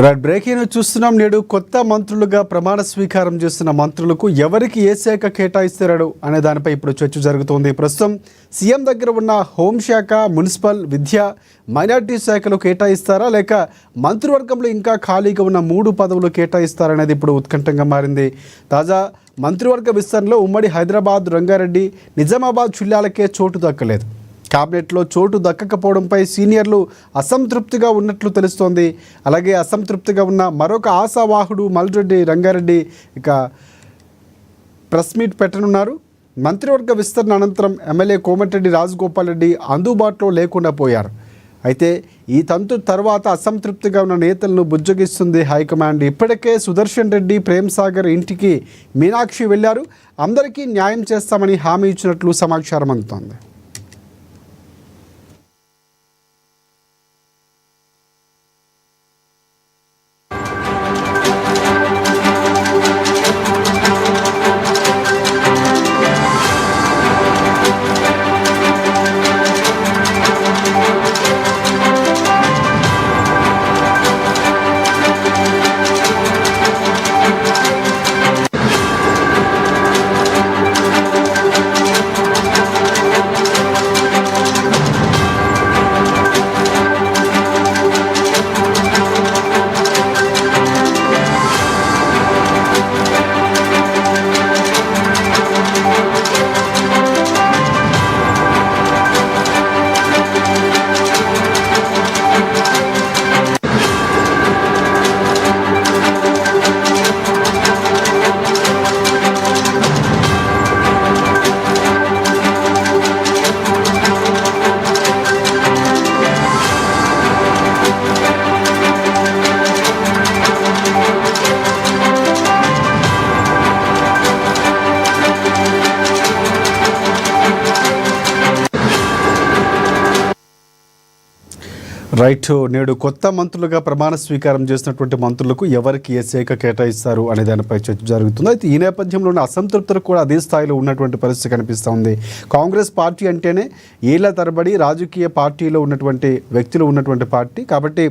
Right breaking చూస్తున్నాం. నేడు కొత్త మంత్రులుగా ప్రమాణ స్వీకారం చేస్తున్న మంత్రులకు ఎవరికి ఏ శాఖ కేటాయిస్తారో అనే దానిపై ఇప్పుడు చర్చ జరుగుతోంది. ప్రస్తుతం సీఎం దగ్గర ఉన్న హోంశాఖ, మున్సిపల్, విద్య, మైనార్టీ శాఖలు కేటాయిస్తారా లేక మంత్రివర్గంలో ఇంకా ఖాళీగా ఉన్న 3 పదవులు కేటాయిస్తారనేది ఇప్పుడు ఉత్కంఠంగా మారింది. తాజా మంత్రివర్గ విస్తరణలో ఉమ్మడి హైదరాబాద్, రంగారెడ్డి, నిజామాబాద్ జిల్లాలకే చోటు దక్కలేదు. క్యాబినెట్లో చోటు దక్కకపోవడంపై సీనియర్లు అసంతృప్తిగా ఉన్నట్లు తెలుస్తోంది. అలాగే అసంతృప్తిగా ఉన్న మరొక ఆశావాహుడు మల్రెడ్డి రంగారెడ్డి ఇక ప్రెస్ మీట్ పెట్టనున్నారు. మంత్రివర్గ విస్తరణ అనంతరం ఎమ్మెల్యే కోమటిరెడ్డి రాజగోపాల్ రెడ్డి అందుబాటులో లేకుండా పోయారు. అయితే ఈ తంతు తర్వాత అసంతృప్తిగా ఉన్న నేతలను బుజ్జగిస్తుంది హైకమాండ్. ఇప్పటికే సుదర్శన్ రెడ్డి, ప్రేమ్ సాగర్ ఇంటికి మీనాక్షి వెళ్లారు. అందరికీ న్యాయం చేస్తామని హామీ ఇచ్చినట్లు సమాచారం అందుతోంది. రైట్, నేడు కొత్త మంత్రులుగా ప్రమాణ స్వీకారం చేసినటువంటి మంత్రులకు ఎవరికి ఏ శాఖ కేటాయిస్తారు అనే దానిపై చర్చ జరుగుతుంది. అయితే ఈ నేపథ్యంలోనే అసంతృప్తులు కూడా అదే స్థాయిలో ఉన్నటువంటి పరిస్థితి కనిపిస్తూ ఉంది. కాంగ్రెస్ పార్టీ అంటేనే ఏళ్ల తరబడి రాజకీయ పార్టీలో ఉన్నటువంటి వ్యక్తులు ఉన్నటువంటి పార్టీ కాబట్టి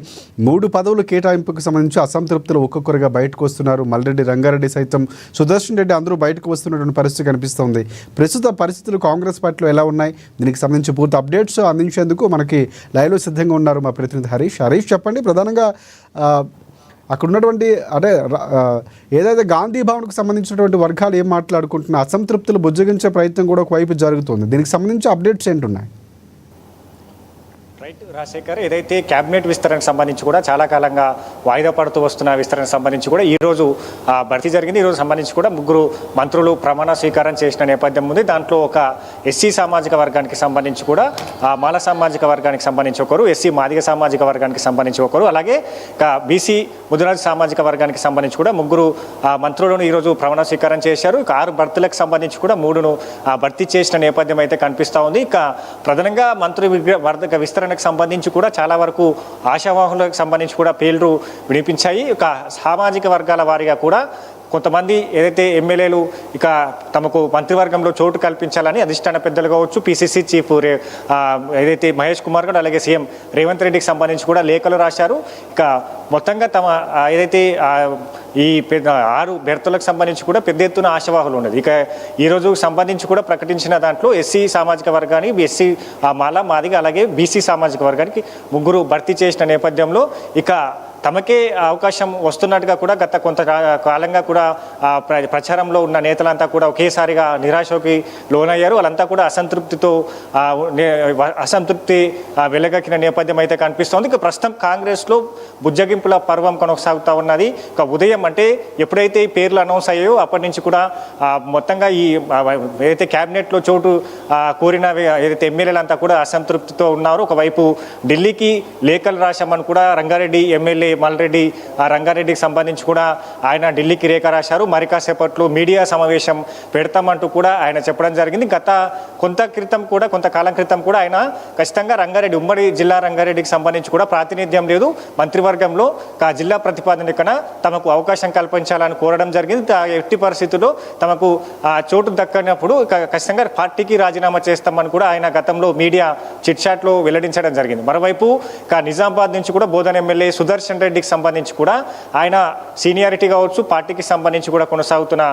3 పదవుల కేటాయింపుకు సంబంధించి అసంతృప్తులు ఒక్కొక్కరుగా బయటకు వస్తున్నారు. మల్రెడ్డి రంగారెడ్డి సైతం, సుదర్శన్ రెడ్డి అందరూ బయటకు వస్తున్నటువంటి పరిస్థితి కనిపిస్తుంది. ప్రస్తుత పరిస్థితులు కాంగ్రెస్ పార్టీలో ఎలా ఉన్నాయి, దీనికి సంబంధించి పూర్తి అప్డేట్స్ అందించేందుకు మనకి లైవ్లో సిద్ధంగా ఉన్నారు మా ప్రతినిధి హరీష్. చెప్పండి, ప్రధానంగా అక్కడ ఉన్నటువంటి అంటే ఏదైతే గాంధీ భవన్కు సంబంధించినటువంటి వర్గాలు ఏం మాట్లాడుకుంటున్నా, అసంతృప్తులు బుజ్జగించే ప్రయత్నం కూడా ఒకవైపు జరుగుతుంది. దీనికి సంబంధించి అప్డేట్స్ ఏంటున్నాయి? రైట్ రాజశేఖర్, ఏదైతే క్యాబినెట్ విస్తరణకు సంబంధించి కూడా చాలా కాలంగా వాయిదా పడుతూ వస్తున్న విస్తరణకు సంబంధించి కూడా ఈరోజు భర్తీ జరిగింది. ఈరోజు సంబంధించి కూడా 3 మంత్రులు ప్రమాణ స్వీకారం చేసిన నేపథ్యం ఉంది. దాంట్లో ఒక ఎస్సీ సామాజిక వర్గానికి సంబంధించి కూడా, మాల సామాజిక వర్గానికి సంబంధించి ఒకరు, ఎస్సీ మాదిగ సామాజిక వర్గానికి సంబంధించి ఒకరు, అలాగే బీసీ ముదిరాజు సామాజిక వర్గానికి సంబంధించి కూడా 3 మంత్రులను ఈరోజు ప్రమాణ స్వీకారం చేశారు. ఇక 6 భర్తీలకు సంబంధించి కూడా 3ను భర్తీ చేసిన నేపథ్యం అయితే కనిపిస్తూ ఉంది. ఇక ప్రధానంగా మంత్రి వర్గ విస్తరణ సంబంధించి కూడా చాలా వరకు ఆశావాహులకు సంబంధించి కూడా పేర్లు వినిపించాయి. ఇక సామాజిక వర్గాల వారీగా కూడా కొంతమంది ఏదైతే ఎమ్మెల్యేలు ఇక తమకు మంత్రివర్గంలో చోటు కల్పించాలని అధిష్టాన పెద్దలు కావచ్చు, పిసిసి చీఫ్ ఏదైతే మహేష్ కుమార్ గారు, అలాగే సీఎం రేవంత్ రెడ్డికి సంబంధించి కూడా లేఖలు రాశారు. ఇక మొత్తంగా తమ ఏదైతే ఈ 6 బెర్తులకు సంబంధించి కూడా పెద్ద ఎత్తున ఆశావాహులు ఉన్నది. ఇక ఈరోజు సంబంధించి కూడా ప్రకటించిన దాంట్లో ఎస్సీ సామాజిక వర్గానికి, ఎస్సీ మాల మాదిగ అలాగే బీసీ సామాజిక వర్గానికి 3 భర్తీ చేసిన నేపథ్యంలో ఇక తమకే అవకాశం వస్తున్నట్టుగా కూడా గత కొంత కాలంగా కూడా ప్రచారంలో ఉన్న నేతలంతా కూడా ఒకేసారిగా నిరాశకి లోనయ్యారు. వాళ్ళంతా కూడా అసంతృప్తి వెలగక్కిన నేపథ్యం అయితే కనిపిస్తోంది. ఇక ప్రస్తుతం కాంగ్రెస్లో బుజ్జగింపుల పర్వం కొనసాగుతూ ఉన్నది. ఇక ఉదయం అంటే ఎప్పుడైతే ఈ పేర్లు అనౌన్స్ అయ్యాయో అప్పటి నుంచి కూడా మొత్తంగా ఈ ఏదైతే క్యాబినెట్లో చోటు కోరిన ఏదైతే ఎమ్మెల్యేలంతా కూడా అసంతృప్తితో ఉన్నారు. ఒకవైపు ఢిల్లీకి లేఖలు రాశామని కూడా రంగారెడ్డి ఎమ్మెల్యే మల్రెడ్డి రంగారెడ్డికి సంబంధించి కూడా ఆయన ఢిల్లీకి రేఖ రాశారు. మరి కాసేపట్లో మీడియా సమావేశం పెడతామంటూ కూడా ఆయన చెప్పడం జరిగింది. కొంతకాలం క్రితం కూడా ఆయన ఖచ్చితంగా రంగారెడ్డి, ఉమ్మడి జిల్లా రంగారెడ్డికి సంబంధించి కూడా ప్రాతినిధ్యం లేదు, మంత్రివర్గంలో జిల్లా ప్రతిపాదనకన తమకు అవకాశం కల్పించాలని కోరడం జరిగింది. ఎట్టి పరిస్థితుల్లో తమకు చోటు దక్కనప్పుడు ఖచ్చితంగా పార్టీకి రాజీనామా చేస్తామని కూడా ఆయన గతంలో మీడియా చిట్ చాట్లో వెల్లడించడం జరిగింది. మరోవైపు నిజామాబాద్ నుంచి కూడా బోధన ఎమ్మెల్యే సుదర్శన్ సుదర్శన్ రెడ్డికి సంబంధించి కూడా ఆయన సీనియారిటీ కావచ్చు, పార్టీకి సంబంధించి కూడా కొనసాగుతున్న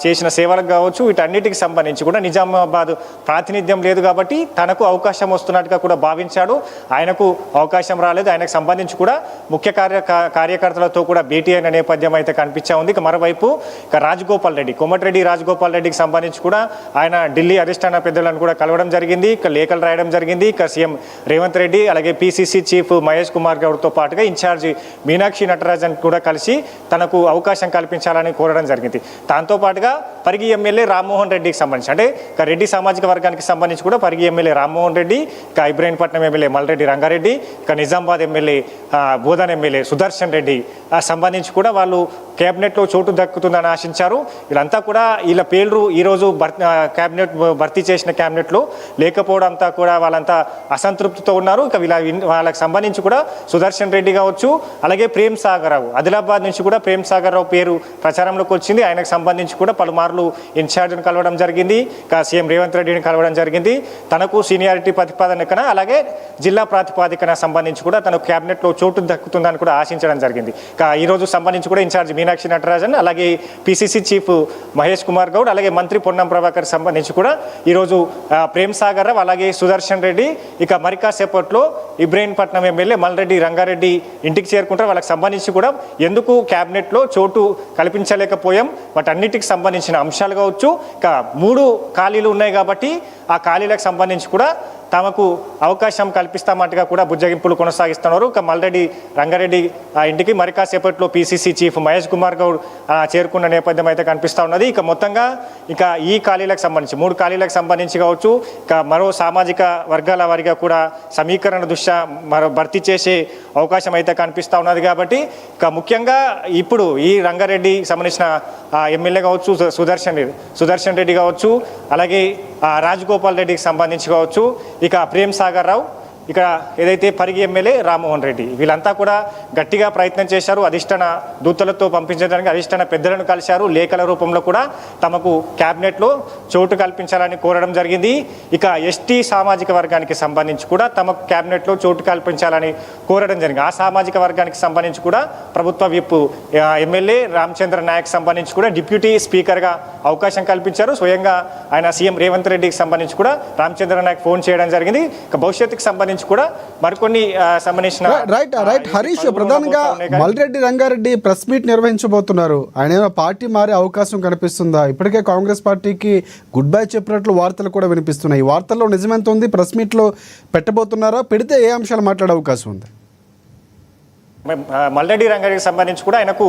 చేసిన సేవలకు కావచ్చు, వీటన్నిటికి సంబంధించి కూడా నిజామాబాద్ ప్రాతినిధ్యం లేదు కాబట్టి తనకు అవకాశం వస్తున్నట్టుగా కూడా భావించాడు. ఆయనకు అవకాశం రాలేదు. ఆయనకు సంబంధించి కూడా ముఖ్య కార్యకర్తలతో కూడా భేటీ అయిన నేపథ్యం అయితే కనిపించా ఉంది. ఇక మరోవైపు రాజగోపాల్ రెడ్డి, కోమటిరెడ్డి రాజగోపాల్ రెడ్డికి సంబంధించి కూడా ఆయన ఢిల్లీ అధిష్టాన పెద్దలను కూడా కలవడం జరిగింది. ఇక లేఖలు రాయడం జరిగింది. ఇక సీఎం రేవంత్ రెడ్డి అలాగే పిసిసి చీఫ్ మహేష్ కుమార్ గౌడ్తో పాటుగా ఇన్ఛార్జి మీనాక్షి నటరాజన్ కూడా కలిసి తనకు అవకాశం కల్పించాలని కోరడం జరిగింది. దాంతో పాటుగా పరిగి ఎమ్మెల్యే రామ్మోహన్ రెడ్డికి సంబంధించి అంటే ఇక రెడ్డి సామాజిక వర్గానికి సంబంధించి కూడా పరిగి ఎమ్మెల్యే రామ్మోహన్ రెడ్డి, ఇక ఇబ్రహీంపట్నం ఎమ్మెల్యే మల్రెడ్డి రంగారెడ్డి, ఇక నిజామాబాద్ ఎమ్మెల్యే బోధన్ ఎమ్మెల్యే సుదర్శన్ రెడ్డి సంబంధించి కూడా వాళ్ళు కేబినెట్లో చోటు దక్కుతుందని ఆశించారు. వీళ్ళంతా కూడా వీళ్ళ పేర్లు ఈరోజు క్యాబినెట్ భర్తీ చేసిన క్యాబినెట్లో లేకపోవడంతో కూడా వాళ్ళంతా అసంతృప్తితో ఉన్నారు. ఇక వాళ్ళకి సంబంధించి కూడా సుదర్శన్ రెడ్డి కావచ్చు, అలాగే ప్రేమ్ సాగర్ రావు, ఆదిలాబాద్ నుంచి కూడా ప్రేమ్ సాగర్ రావు పేరు ప్రచారంలోకి వచ్చింది. ఆయనకు సంబంధించి కూడా పలుమార్లు ఇన్ఛార్జ్ని కలవడం జరిగింది. ఇక సీఎం రేవంత్ రెడ్డిని కలవడం జరిగింది. తనకు సీనియారిటీ ప్రతిపాదనకన అలాగే జిల్లా ప్రాతిపాదికన సంబంధించి కూడా తనకు క్యాబినెట్లో చోటు దక్కుతుందని కూడా ఆశించడం జరిగింది. ఇక ఈరోజు సంబంధించి కూడా ఇన్ఛార్జ్ మీనాక్షి నటరాజన్, అలాగే పిసిసి చీఫ్ మహేష్ కుమార్ గౌడ్, అలాగే మంత్రి పొన్నం ప్రభాకర్ సంబంధించి కూడా ఈరోజు ప్రేమ్ సాగర్ రావు అలాగే సుదర్శన్ రెడ్డి, ఇక మరి కాసేపట్లో ఇబ్రహీంపట్నం ఎమ్మెల్యే మల్రెడ్డి రంగారెడ్డి ఇంటికి చేరుకుంటారు. వాళ్ళకి సంబంధించి కూడా ఎందుకు క్యాబినెట్లో చోటు కల్పించలేకపోయాం, వాటన్నిటికి సంబంధించిన అంశాలు కావచ్చు. ఇక 3 ఖాళీలు ఉన్నాయి కాబట్టి ఆ ఖాళీలకు సంబంధించి కూడా తమకు అవకాశం కల్పిస్తామంటగా కూడా బుజ్జగింపులు కొనసాగిస్తున్నారు. ఇక మల్రెడ్డి రంగారెడ్డి ఇంటికి మరి కాసేపట్లో పిసిసి చీఫ్ మహేష్ కుమార్ గౌడ్ చేరుకున్న నేపథ్యం అయితే కనిపిస్తూ ఉన్నది. ఇక మొత్తంగా ఇక ఈ ఖాళీలకు సంబంధించి 3 ఖాళీలకు సంబంధించి కావచ్చు, ఇక మరో సామాజిక వర్గాల వారిగా కూడా సమీకరణ దృష్ట్యా మరో భర్తీ చేసే అవకాశం అయితే కనిపిస్తూ ఉన్నది. కాబట్టి ఇక ముఖ్యంగా ఇప్పుడు ఈ రంగారెడ్డి సంబంధించిన ఎమ్మెల్యే కావచ్చు, సుదర్శన్ రెడ్డి కావచ్చు, అలాగే రాజగోపాల్ రెడ్డికి సంబంధించి కావచ్చు, ఇక ప్రేమ్ సాగర్ రావు, ఇక ఏదైతే పరిగి ఎమ్మెల్యే రామ్మోహన్ రెడ్డి, వీళ్ళంతా కూడా గట్టిగా ప్రయత్నం చేశారు. అధిష్టాన దూతలతో పంపించడానికి అధిష్టాన పెద్దలను కలిశారు. లేఖల రూపంలో కూడా తమకు క్యాబినెట్లో చోటు కల్పించాలని కోరడం జరిగింది. ఇక ఎస్టీ సామాజిక వర్గానికి సంబంధించి కూడా తమకు క్యాబినెట్లో చోటు కల్పించాలని కోరడం జరిగింది. ఆ సామాజిక వర్గానికి సంబంధించి కూడా ప్రభుత్వ విప్ ఎమ్మెల్యే రామచంద్ర నాయక్ సంబంధించి కూడా డిప్యూటీ స్పీకర్గా అవకాశం కల్పించారు. స్వయంగా ఆయన సీఎం రేవంత్ రెడ్డికి సంబంధించి కూడా రామచంద్ర నాయక్ ఫోన్ చేయడం జరిగింది. ఇక భవిష్యత్తుకు సంబంధించి కూడా మరికొన్ని సంబంధించిన రైట్ హరీష్, ప్రధానంగా మల్రెడ్డి రంగారెడ్డి ప్రెస్ మీట్ నిర్వహించబోతున్నారు. ఆయన పార్టీ మారే అవకాశం కనిపిస్తుందా? ఇప్పటికే కాంగ్రెస్ పార్టీకి గుడ్ బై చెప్పినట్లు వార్తలు కూడా వినిపిస్తున్నాయి. ఈ వార్తల్లో నిజమెంత ఉంది? ప్రెస్ మీట్లో పెట్టబోతున్నారా? పెడితే ఏ అంశాలు మాట్లాడే అవకాశం ఉంది? మల్రెడ్డి రంగారెడ్డికి సంబంధించి కూడా ఆయనకు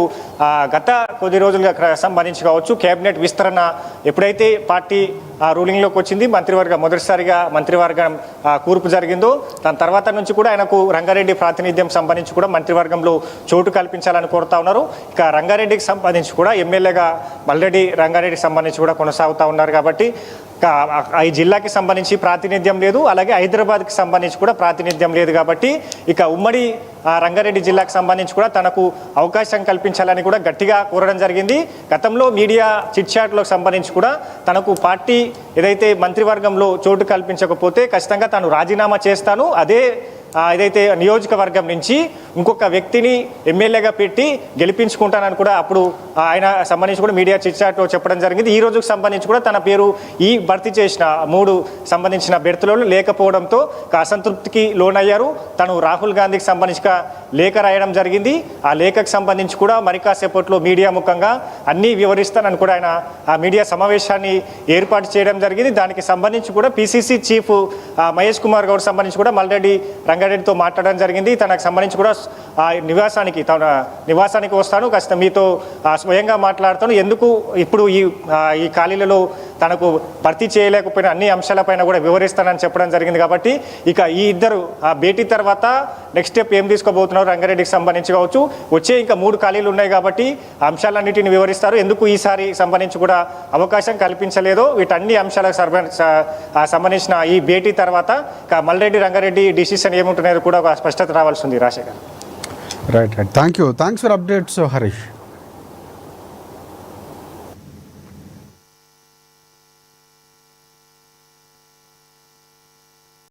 గత కొద్ది రోజులుగా సంబంధించి కావచ్చు కేబినెట్ విస్తరణ ఎప్పుడైతే పార్టీ రూలింగ్లోకి వచ్చింది, మొదటిసారిగా మంత్రివర్గం కూర్పు జరిగిందో దాని తర్వాత నుంచి కూడా ఆయనకు రంగారెడ్డి ప్రాతినిధ్యం సంబంధించి కూడా మంత్రివర్గంలో చోటు కల్పించాలని కోరుతా ఉన్నారు. ఇక రంగారెడ్డికి సంబంధించి కూడా ఎమ్మెల్యేగా మల్రెడ్డి రంగారెడ్డికి సంబంధించి కూడా కొనసాగుతూ ఉన్నారు. కాబట్టి ఈ జిల్లాకి సంబంధించి ప్రాతినిధ్యం లేదు, అలాగే హైదరాబాద్కి సంబంధించి కూడా ప్రాతినిధ్యం లేదు. కాబట్టి ఇక ఉమ్మడి రంగారెడ్డి జిల్లాకు సంబంధించి కూడా తనకు అవకాశం కల్పించాలని కూడా గట్టిగా కోరడం జరిగింది. గతంలో మీడియా చిట్ చాట్లకు సంబంధించి కూడా తనకు పార్టీ ఏదైతే మంత్రివర్గంలో చోటు కల్పించకపోతే ఖచ్చితంగా తాను రాజీనామా చేస్తాను, అదే ఏదైతే నియోజకవర్గం నుంచి ఇంకొక వ్యక్తిని ఎమ్మెల్యేగా పెట్టి గెలిపించుకుంటానని కూడా అప్పుడు ఆయన సంబంధించి కూడా మీడియా చిట్చాట్లో చెప్పడం జరిగింది. ఈ రోజుకు సంబంధించి కూడా తన పేరు ఈ భర్తీ చేసిన 3 సంబంధించిన బెర్తులలో లేకపోవడంతో అసంతృప్తికి లోనయ్యారు. తను రాహుల్ గాంధీకి సంబంధించిన లేఖ రాయడం జరిగింది. ఆ లేఖకు సంబంధించి కూడా మరి కాసేపట్లో మీడియా ముఖంగా అన్నీ వివరిస్తానని కూడా ఆయన ఆ మీడియా సమావేశాన్ని ఏర్పాటు చేయడం జరిగింది. దానికి సంబంధించి కూడా పిసిసి చీఫ్ మహేష్ కుమార్ గౌడ్ సంబంధించి కూడా మల్రెడ్డి రంగారెడ్డితో మాట్లాడడం జరిగింది. తనకు సంబంధించి కూడా తన నివాసానికి వస్తాను, కాస్త మీతో స్వయంగా మాట్లాడతాను, ఎందుకు ఇప్పుడు ఈ ఖాళీలలో తనకు భర్తీ చేయలేకపోయిన అన్ని అంశాలపైన కూడా వివరిస్తానని చెప్పడం జరిగింది. కాబట్టి ఇక ఈ ఇద్దరు భేటీ తర్వాత నెక్స్ట్ స్టెప్ ఏం తీసుకోబోతున్నారు రంగారెడ్డికి సంబంధించి కావచ్చు, వచ్చే ఇంకా 3 ఖాళీలు ఉన్నాయి కాబట్టి అంశాలన్నింటిని వివరిస్తారు, ఎందుకు ఈసారి సంబంధించి కూడా అవకాశం కల్పించలేదో వీటన్ని అంశాలకు సంబంధించిన ఈ భేటీ తర్వాత మల్రెడ్డి రంగారెడ్డి డిసిషన్ ఏముంటున్నది కూడా ఒక స్పష్టత రావాల్సి ఉంది. Rajasekhar right thanks for updates Harish.